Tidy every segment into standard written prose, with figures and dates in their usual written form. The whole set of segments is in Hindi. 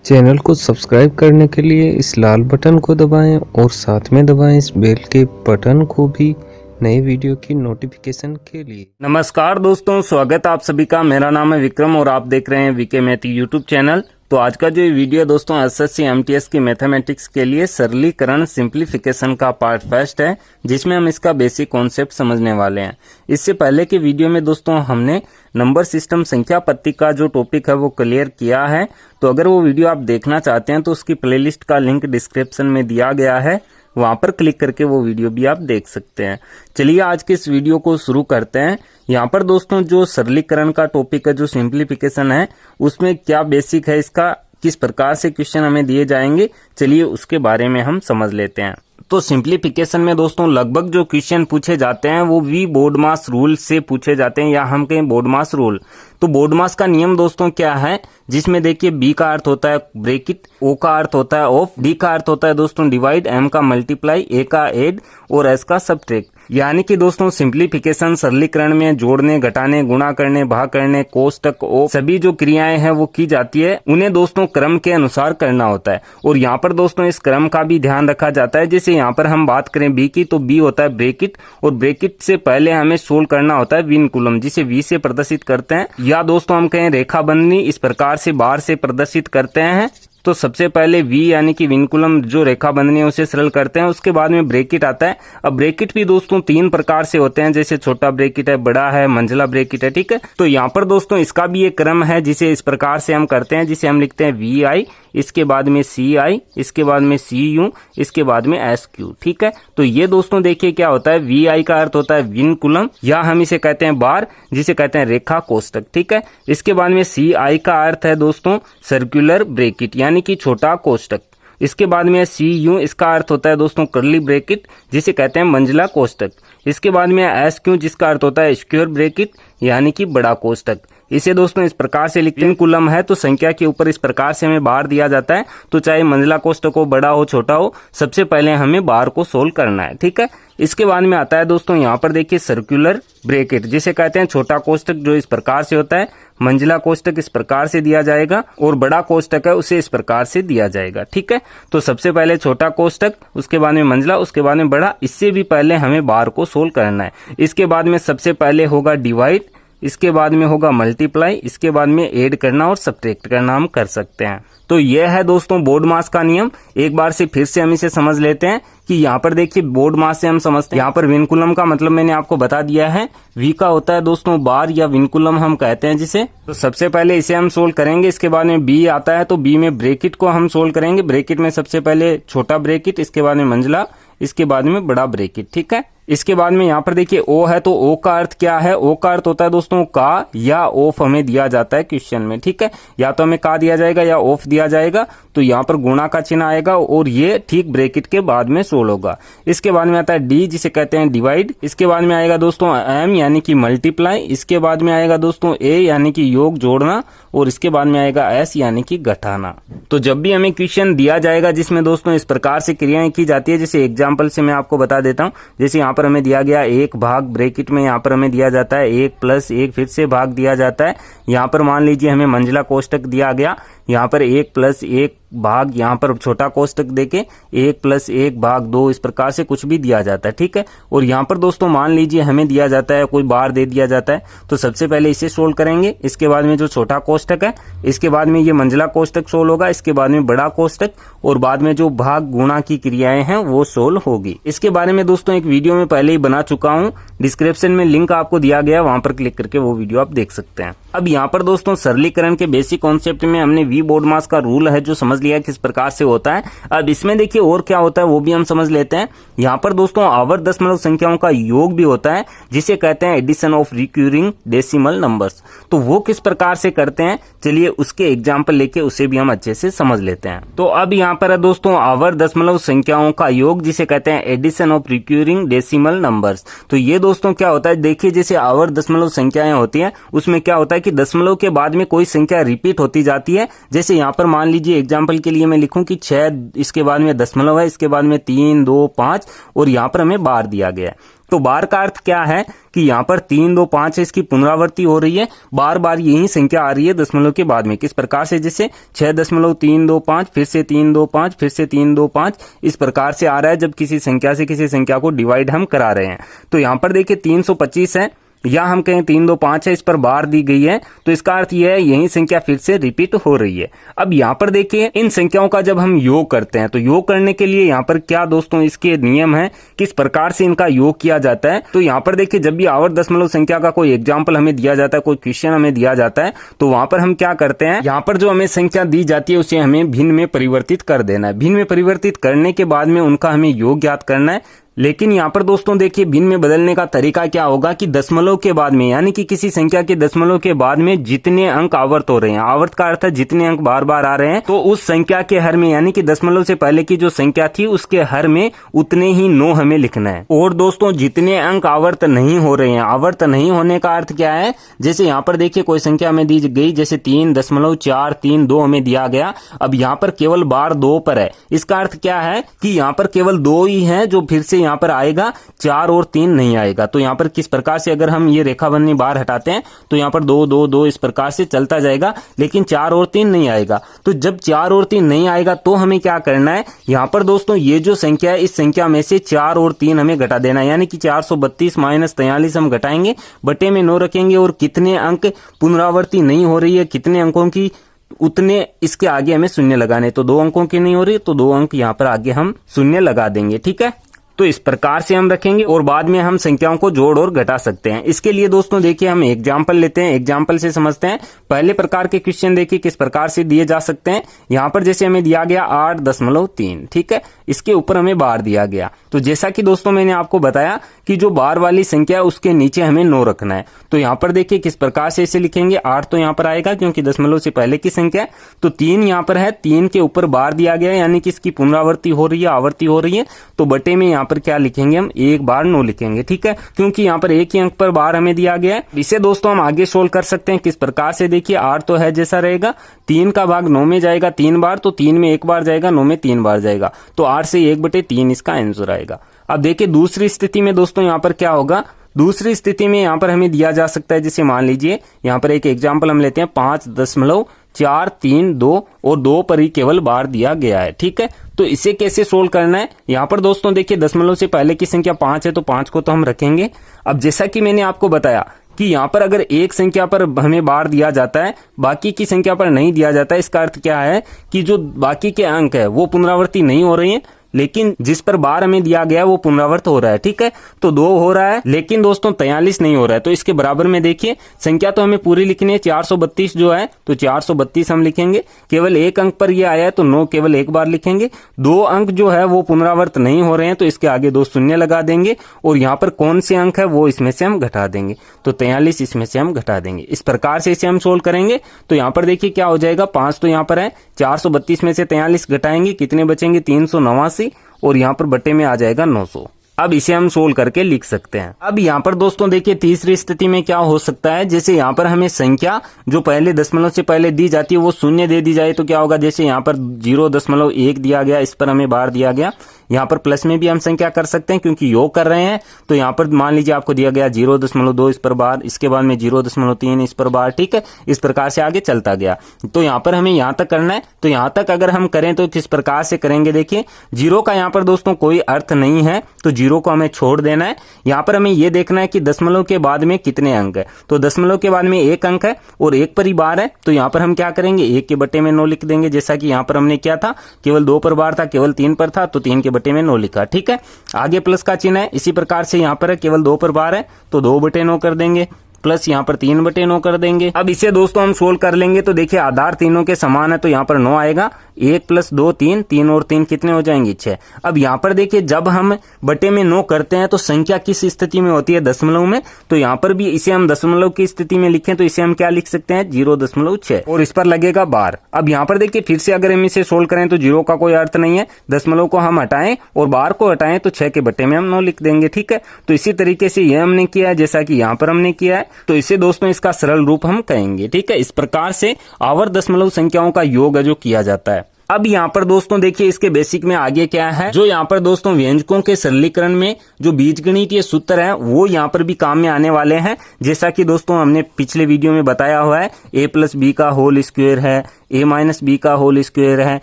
चैनल को सब्सक्राइब करने के लिए इस लाल बटन को दबाएं और साथ में दबाएं इस बेल के बटन को भी नए वीडियो की नोटिफिकेशन के लिए। नमस्कार दोस्तों, स्वागत है आप सभी का। मेरा नाम है विक्रम और आप देख रहे हैं वीके मैथी यूट्यूब चैनल। तो आज का जो वीडियो है दोस्तों एसएससी एमटीएस की मैथमेटिक्स के लिए सरलीकरण सिंप्लीफिकेशन का पार्ट फर्स्ट है, जिसमें हम इसका बेसिक कॉन्सेप्ट समझने वाले हैं। इससे पहले के वीडियो में दोस्तों हमने नंबर सिस्टम संख्या पत्ती का जो टॉपिक है वो क्लियर किया है। तो अगर वो वीडियो आप देखना चाहते हैं तो उसकी प्लेलिस्ट का लिंक डिस्क्रिप्शन में दिया गया है, वहां पर क्लिक करके वो वीडियो भी आप देख सकते हैं। चलिए आज के इस वीडियो को शुरू करते हैं। यहाँ पर दोस्तों जो सरलीकरण का टॉपिक है, जो सिंप्लीफिकेशन है, उसमें क्या बेसिक है, इसका किस प्रकार से क्वेश्चन हमें दिए जाएंगे, चलिए उसके बारे में हम समझ लेते हैं। तो सिंप्लीफिकेशन में दोस्तों लगभग जो क्वेश्चन पूछे जाते हैं वो वी बोर्डमास रूल से पूछे जाते हैं, या हम कहें बोर्डमास रूल। तो बोर्डमास का नियम दोस्तों क्या है, जिसमें देखिए बी का अर्थ होता है ब्रेकेट, ओ का अर्थ होता है ऑफ, डी का अर्थ होता है दोस्तों डिवाइड, एम का मल्टीप्लाई, ए का एड और एस का सब्ट्रैक्ट। यानी कि दोस्तों सिंप्लीफिकेशन सरलीकरण में जोड़ने, घटाने, गुणा करने, भाग करने, कोष्टक ओ सभी जो क्रियाएं हैं वो की जाती है, उन्हें दोस्तों क्रम के अनुसार करना होता है। और यहाँ पर दोस्तों इस क्रम का भी ध्यान रखा जाता है। जैसे यहाँ पर हम बात करें बी की, तो बी होता है ब्रेकेट, और ब्रेकेट से पहले हमें सोल्व करना होता है विनकुलम, जिसे वी से प्रदर्शित करते हैं, या दोस्तों हम कहें रेखा बंधनी, इस प्रकार से बार से प्रदर्शित करते हैं। तो सबसे पहले वी यानी कि विनकुलम जो रेखा बंधनी है उसे सरल करते हैं, उसके बाद में ब्रेकेट आता है। अब ब्रेकेट भी दोस्तों तीन प्रकार से होते हैं, जैसे छोटा ब्रेकेट है, बड़ा है, मंझला ब्रेकेट है, ठीक है। तो यहाँ पर दोस्तों इसका भी एक क्रम है जिसे इस प्रकार से हम करते हैं, जिसे हम लिखते हैं वी आई, इसके बाद में सी आई, इसके बाद में सी यू, इसके बाद में एस क्यू, ठीक है। तो ये दोस्तों देखिए क्या होता है, वी आई का अर्थ होता है विनकुलम, या हम इसे कहते हैं बार, जिसे कहते हैं रेखा कोष्टक, ठीक है। इसके बाद में सी आई का अर्थ है दोस्तों सर्कुलर ब्रेकेट, यानी कि छोटा कोष्टक। इसके बाद में सी यू, इसका अर्थ होता है दोस्तों कर्ली ब्रेकेट, जिसे कहते हैं मंझला कोष्टक। इसके बाद में एस क्यू, जिसका अर्थ होता है स्क्वायर ब्रेकेट, यानी कि बड़ा कोष्टक। इसे दोस्तों इस प्रकार से लिखते हैं, कुलम है तो संख्या के ऊपर इस प्रकार से हमें बार दिया जाता है। तो चाहे मंझला कोष्टक हो, बड़ा हो, छोटा हो, सबसे पहले हमें बार को सोल्व करना है, ठीक है। इसके बाद में आता है दोस्तों यहाँ पर देखिए सर्कुलर ब्रेकेट, जिसे कहते हैं छोटा कोष्टक, जो इस प्रकार से होता है। मंझला कोष्टक इस प्रकार से दिया जाएगा और बड़ा कोष्टक है उसे इस प्रकार से दिया जाएगा, ठीक है। तो सबसे पहले छोटा कोष्टक, उसके बाद में मंझला, उसके बाद में बड़ा। इससे भी पहले हमें बार को सोल्व करना है। इसके बाद में सबसे पहले होगा डिवाइड, इसके बाद में होगा मल्टीप्लाई, इसके बाद में ऐड करना और सब्ट्रैक्ट करना हम कर सकते हैं। तो यह है दोस्तों बोर्डमास का नियम। एक बार से फिर से हम इसे समझ लेते हैं कि यहाँ पर देखिए बोर्डमास से हम समझते हैं, यहाँ पर विनकुलम का मतलब मैंने आपको बता दिया है। वी का होता है दोस्तों बार या विनकुलम हम कहते हैं जिसे। तो सबसे पहले इसे हम सोल्व करेंगे। इसके बाद में बी आता है, तो बी में ब्रेकेट को हम सोल्व करेंगे। ब्रेकेट में सबसे पहले छोटा ब्रेकेट, इसके बाद में मंझला, इसके बाद में बड़ा ब्रेकेट, ठीक है। इसके बाद में यहाँ पर देखिए ओ है, तो ओ का अर्थ क्या है, ओ का अर्थ होता है दोस्तों का या ऑफ हमें दिया जाता है क्वेश्चन में, ठीक है। या तो हमें का दिया जाएगा या ऑफ दिया जाएगा, तो यहाँ पर गुणा का चिन्ह आएगा और ये ठीक ब्रेकेट के बाद में सोल्व होगा। इसके बाद में आता है डी, जिसे कहते हैं डिवाइड। इसके बाद में आएगा दोस्तों एम यानी कि मल्टीप्लाई। इसके बाद में आएगा दोस्तों ए यानी कि योग जोड़ना, और इसके बाद में आएगा एस यानी कि घटाना। तो जब भी हमें क्वेश्चन दिया जाएगा जिसमें दोस्तों इस प्रकार से क्रियाएं की जाती है, जैसे एग्जाम्पल से मैं आपको बता देता हूँ। जैसे यहाँ पर हमें दिया गया एक भाग ब्रेकेट में, यहाँ पर हमें दिया जाता है एक प्लस एक, फिर से भाग दिया जाता है। यहाँ पर मान लीजिए हमें मंझला कोष्टक दिया गया, यहाँ पर एक प्लस एक भाग, यहाँ पर छोटा कोष्टक देके एक प्लस एक भाग दो, इस प्रकार से कुछ भी दिया जाता है, ठीक है। और यहाँ पर दोस्तों मान लीजिए हमें दिया जाता है, कोई बार दे दिया जाता है, तो सबसे पहले इसे सोल्व करेंगे। इसके बाद में जो छोटा कोष्टक है, इसके बाद में ये मंझला कोष्टक सोल्व होगा, इसके बाद में बड़ा कोष्टक, और बाद में जो भाग गुणा की क्रियाएं हैं वो सोल्व होगी। इसके बारे में दोस्तों एक वीडियो में पहले ही बना चुका हूँ, डिस्क्रिप्शन में लिंक आपको दिया गया, वहां पर क्लिक करके वो वीडियो आप देख सकते हैं। अब यहाँ पर दोस्तों सरलीकरण के बेसिक कॉन्सेप्ट में हमने वी बोर्डमास का रूल है जो समझ लिया किस प्रकार से होता है। अब इसमें देखिए और क्या होता है वो भी हम समझ लेते हैं। यहाँ पर दोस्तों आवर्त दशमलव संख्याओं का योग भी होता है, जिसे कहते हैं addition of recurring decimal numbers. तो वो किस प्रकार से करते हैं, चलिए उसके एग्जाम्पल लेके उसे भी हम अच्छे से समझ लेते हैं। तो अब यहाँ पर है दोस्तों आवर्त दशमलव संख्याओं का योग, जिसे कहते हैं addition of recurring decimal numbers. तो ये दोस्तों क्या होता है, देखिए जैसे आवर्त दशमलव संख्याएं होती हैं, उसमें क्या होता है कि दशमलव के बाद में कोई संख्या रिपीट होती जाती है। जैसे यहाँ पर मान लीजिए एग्जाम्पल के लिए मैं लिखूं कि 6, इसके बाद में दशमलव है, इसके बाद में 3, 2, 5, और यहाँ पर हमें बार दिया गया है। तो बार का अर्थ क्या है कि यहाँ पर 3 2 5 है, इसकी पुनरावृत्ति हो रही है, बार बार यही संख्या आ रही है दशमलव के बाद में। किस प्रकार से, जैसे 6.325 फिर से 325 फिर से 325 इस प्रकार से आ रहा है जब किसी संख्या से किसी संख्या को डिवाइड हम करा रहे हैं। तो यहाँ पर देखिए 325 है या हम कहें 325 है, इस पर बार दी गई है, तो इसका अर्थ यह है यही संख्या फिर से रिपीट हो रही है। अब यहाँ पर देखिए इन संख्याओं का जब हम योग करते हैं तो योग करने के लिए यहाँ पर क्या दोस्तों इसके नियम है, किस प्रकार से इनका योग किया जाता है। तो यहाँ पर देखिए जब भी आवर्त दशमलव संख्या का कोई एग्जाम्पल हमें दिया जाता है, कोई क्वेश्चन हमें दिया जाता है, तो वहां पर हम क्या करते हैं, यहाँ पर जो हमें संख्या दी जाती है उसे हमें भिन्न में परिवर्तित कर देना है। भिन्न में परिवर्तित करने के बाद में उनका हमें योग ज्ञात करना है। लेकिन यहाँ पर दोस्तों देखिए भिन्न में बदलने का तरीका क्या होगा कि दशमलव के बाद में, यानी कि किसी संख्या के दशमलव के बाद में जितने अंक आवर्त हो रहे हैं, आवर्त का अर्थ है जितने अंक बार बार आ रहे हैं, तो उस संख्या के हर में, यानी कि दशमलव से पहले की जो संख्या थी उसके हर में उतने ही 9 हमें लिखना है। और दोस्तों जितने अंक आवर्त नहीं हो रहे हैं, आवर्त नहीं होने का अर्थ क्या है, जैसे यहाँ पर देखिए कोई संख्या हमें दी गई, जैसे 3.432 हमें दिया गया, अब यहाँ पर केवल बार 2 पर है, इसका अर्थ क्या है कि यहाँ पर केवल 2 ही है जो फिर से यहाँ पर आएगा, 4 और 3 नहीं आएगा। तो यहाँ पर किस प्रकार से अगर हम ये रेखा बंधनी बार हटाते हैं तो यहाँ पर 2 2 2 इस प्रकार से चलता जाएगा, लेकिन 4 और 3 नहीं आएगा। तो जब 4 और 3 नहीं आएगा तो हमें क्या करना है, यहाँ पर दोस्तों ये जो संख्या है इस संख्या में से 4 और 3 हमें घटा देना है, यानी कि 432 माइनस 43 हम घटाएंगे, बटे में 9 रखेंगे और कितने अंक पुनरावृत्ति नहीं हो रही है, कितने अंकों की, उतने इसके आगे हमें शून्य लगाने। तो 2 अंकों की नहीं हो रही तो 2 अंक यहाँ पर आगे हम शून्य लगा देंगे। ठीक है, तो इस प्रकार से हम रखेंगे और बाद में हम संख्याओं को जोड़ और घटा सकते हैं। इसके लिए दोस्तों देखिए हम एग्जाम्पल लेते हैं, एग्जाम्पल से समझते हैं। पहले प्रकार के क्वेश्चन देखिए किस प्रकार से दिए जा सकते हैं। यहाँ पर जैसे हमें दिया गया 8.3, ठीक है, इसके ऊपर हमें बार दिया गया। तो जैसा कि दोस्तों मैंने आपको बताया कि जो बार वाली संख्या है उसके नीचे हमें 9 रखना है। तो यहाँ पर देखिए किस प्रकार से इसे लिखेंगे, 8 तो यहाँ पर आएगा क्योंकि दशमलव से पहले की संख्या है, तो 3 यहाँ पर है, 3 के ऊपर बार दिया गया है, यानी कि इसकी पुनरावृत्ति हो रही है, आवर्ती हो रही है, तो बटे में यहाँ पर क्या लिखेंगे हम, 1 बार 9 लिखेंगे। ठीक है, क्योंकि यहाँ पर एक ही अंक पर बार हमें दिया गया है। इसे दोस्तों हम आगे सोल्व कर सकते हैं किस प्रकार से, देखिए 8 तो है जैसा रहेगा, 3 का भाग 9 में जाएगा 3 बार, तो 3 में 1 बार जाएगा, 9 में 3 बार जाएगा, तो 8 से 1/3 इसका आंसर आएगा। अब देखिए दूसरी स्थिति में दोस्तों यहाँ पर क्या होगा, दूसरी स्थिति में यहाँ पर हमें दिया जा सकता है, जैसे मान लीजिए यहाँ पर एक एग्जाम्पल हम लेते हैं, 5.432 और 2 पर ही केवल बार दिया गया है। ठीक है, तो इसे कैसे सोल्व करना है, यहाँ पर दोस्तों देखिए दशमलव से पहले की संख्या 5 है तो 5 को तो हम रखेंगे। अब जैसा कि मैंने आपको बताया कि यहाँ पर अगर एक संख्या पर हमें बार दिया जाता है, बाकी की संख्या पर नहीं दिया जाता है, इसका अर्थ क्या है कि जो बाकी के अंक है वो पुनरावृत्ति नहीं हो रही है, लेकिन जिस पर बार हमें दिया गया वो पुनरावृत्त हो रहा है। ठीक है, तो 2 हो रहा है, लेकिन दोस्तों 43 नहीं हो रहा है। तो इसके बराबर में देखिए संख्या तो हमें पूरी लिखनी है, 432 जो है तो 432 हम लिखेंगे, केवल एक अंक पर ये आया है तो 9 केवल एक बार लिखेंगे। 2 अंक जो है वो पुनरावृत्त नहीं हो रहे हैं तो इसके आगे 2 शून्य लगा देंगे और यहाँ पर कौन से अंक है वो इसमें से हम घटा देंगे, तो 43 इसमें से हम घटा देंगे। इस प्रकार से इसे हम सोल्व करेंगे। तो यहाँ पर देखिए क्या हो जाएगा, 5 तो यहाँ पर है, 432 में से 43 घटाएंगे, कितने बचेंगे, 389 और यहाँ पर बटे में आ जाएगा 900। अब इसे हम सोल्व करके लिख सकते हैं। अब यहाँ पर दोस्तों देखिए तीसरी स्थिति में क्या हो सकता है, जैसे यहाँ पर हमें संख्या जो पहले दशमलव से पहले दी जाती है वो शून्य दे दी जाए तो क्या होगा, जैसे यहाँ पर 0.1 दिया गया, इस पर हमें बार दिया गया, यहाँ पर प्लस में भी हम संख्या कर सकते हैं क्योंकि योग कर रहे हैं। तो यहाँ पर मान लीजिए आपको दिया गया 0.2 इस पर बार, इसके बाद में 0.3 इस पर बार। ठीक है, इस प्रकार से आगे चलता गया। तो यहाँ पर हमें यहाँ तक करना है। तो यहाँ तक अगर हम करें तो किस प्रकार से करेंगे, देखिए 0 का यहाँ पर दोस्तों कोई अर्थ नहीं है तो 0 को हमें छोड़ देना है। यहाँ पर हमें ये देखना है कि दशमलव के बाद में कितने अंक है, तो दशमलव के बाद में 1 अंक है और 1 पर ही बार है, तो यहाँ पर हम क्या करेंगे, 1 के बटे में 9 लिख देंगे, जैसा कि यहाँ पर हमने किया था, केवल 2 पर बार था, केवल 3 पर था तो 3 के बटे में 9 लिखा। ठीक है, आगे प्लस का चिन्ह है, इसी प्रकार से यहाँ पर है, केवल 2 पर बार है तो 2/9 कर देंगे, प्लस यहाँ पर 3/9 कर देंगे। अब इसे दोस्तों हम सोल्व कर लेंगे तो देखिए आधार तीनों के समान है तो यहाँ पर 9 आएगा, 1 + 2 3, 3 और 3 कितने हो जाएंगे, 6। अब यहाँ पर देखिए जब हम बटे में 9 करते हैं तो संख्या किस स्थिति में होती है, दशमलव में, तो यहाँ पर भी इसे हम दशमलव की स्थिति में लिखें तो इसे हम क्या लिख सकते हैं, 0.6 और इस पर लगेगा बार। अब यहाँ पर देखिए फिर से अगर हम इसे सोल्व करें तो 0 का कोई अर्थ नहीं है, दशमलव को हम हटाएं और बार को हटाएं तो 6 के बटे में हम 9 लिख देंगे। ठीक है, तो इसी तरीके से ये हमने किया है जैसा कि यहाँ पर हमने किया है, तो इसे दोस्तों इसका सरल रूप हम कहेंगे। ठीक है, इस प्रकार से आवर्त दशमलव संख्याओं का योग जो किया जाता है। अब यहाँ पर दोस्तों देखिए इसके बेसिक में आगे क्या है, जो यहाँ पर दोस्तों व्यंजकों के सरलीकरण में जो बीजगणितीय सूत्र है वो यहाँ पर भी काम में आने वाले हैं। जैसा कि दोस्तों हमने पिछले वीडियो में बताया हुआ है, a प्लस बी का होल स्क्वायर है, a माइनस बी का होल स्क्वायर है,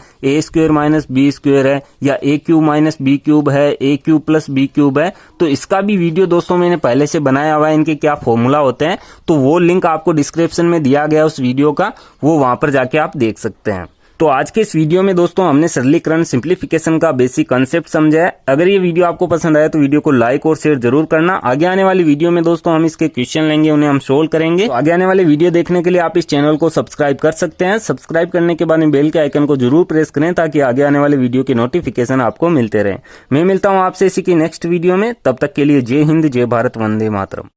a square minus b square है, या a cube minus b cube है, a cube plus b cube है। तो इसका भी वीडियो दोस्तों मैंने पहले से बनाया हुआ है, इनके क्या फॉर्मूला होते हैं, तो वो लिंक आपको डिस्क्रिप्शन में दिया गया उस वीडियो का, वो वहां पर जाके आप देख सकते हैं। तो आज के इस वीडियो में दोस्तों हमने सरलीकरण सिंप्लीफिकेशन का बेसिक कांसेप्ट समझा है। अगर ये वीडियो आपको पसंद आया तो वीडियो को लाइक और शेयर जरूर करना। आगे आने वाली वीडियो में दोस्तों हम इसके क्वेश्चन लेंगे, उन्हें हम सोल्व करेंगे। तो आगे आने वाले वीडियो देखने के लिए आप इस चैनल को सब्सक्राइब कर सकते हैं। सब्सक्राइब करने के बाद में बेल के आइकन को जरूर प्रेस करें ताकि आगे आने वाले वीडियो के नोटिफिकेशन आपको मिलते रहे। मैं मिलता हूँ आपसे इसी की नेक्स्ट वीडियो में, तब तक के लिए जय हिंद, जय भारत, वंदे मातरम।